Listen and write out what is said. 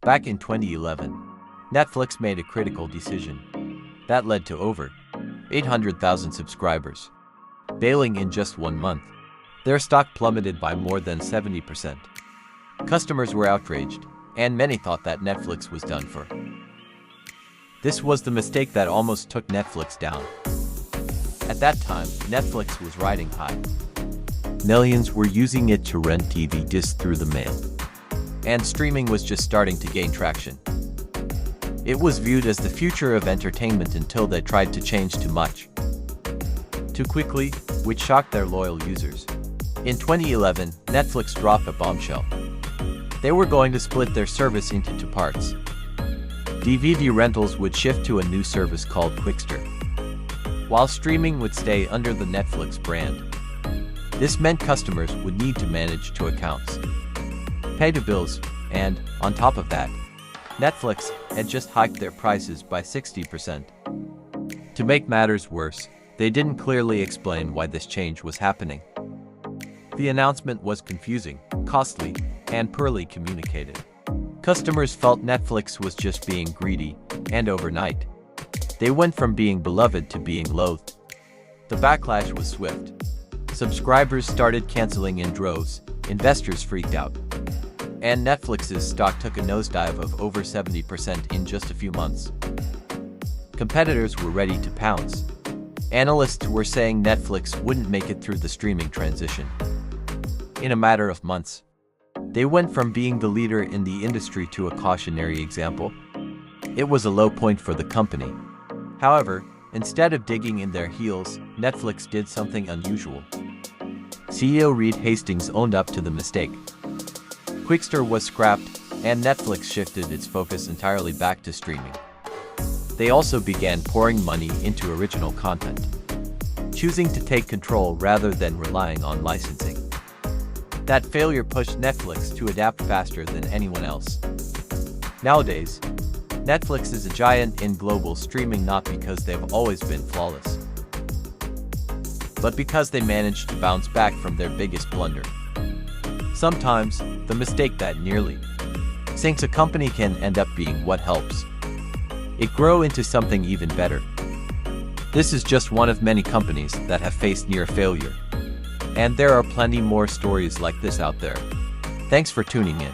Back in 2011, Netflix made a critical decision that led to over 800,000 subscribers bailing in just 1 month. Their stock plummeted by more than 70%. Customers were outraged, and many thought that Netflix was done for. This was the mistake that almost took Netflix down. At that time, Netflix was riding high. Millions were using it to rent TV discs through the mail, and streaming was just starting to gain traction. It was viewed as the future of entertainment until they tried to change too much, too quickly, which shocked their loyal users. In 2011, Netflix dropped a bombshell. They were going to split their service into 2 parts. DVD rentals would shift to a new service called Quickster, while streaming would stay under the Netflix brand. This meant customers would need to manage 2 accounts, pay the bills, and, on top of that, Netflix had just hiked their prices by 60%. To make matters worse, they didn't clearly explain why this change was happening. The announcement was confusing, costly, and poorly communicated. Customers felt Netflix was just being greedy, and overnight, they went from being beloved to being loathed. The backlash was swift. Subscribers started canceling in droves, investors freaked out, and Netflix's stock took a nosedive of over 70% in just a few months. Competitors were ready to pounce. Analysts were saying Netflix wouldn't make it through the streaming transition. In a matter of months, they went from being the leader in the industry to a cautionary example. It was a low point for the company. However, instead of digging in their heels, Netflix did something unusual. CEO Reed Hastings owned up to the mistake. Quickster was scrapped, and Netflix shifted its focus entirely back to streaming. They also began pouring money into original content, choosing to take control rather than relying on licensing. That failure pushed Netflix to adapt faster than anyone else. Nowadays, Netflix is a giant in global streaming not because they've always been flawless, but because they managed to bounce back from their biggest blunder. Sometimes, the mistake that nearly sinks a company can end up being what helps it grow into something even better. This is just one of many companies that have faced near failure. And there are plenty more stories like this out there. Thanks for tuning in.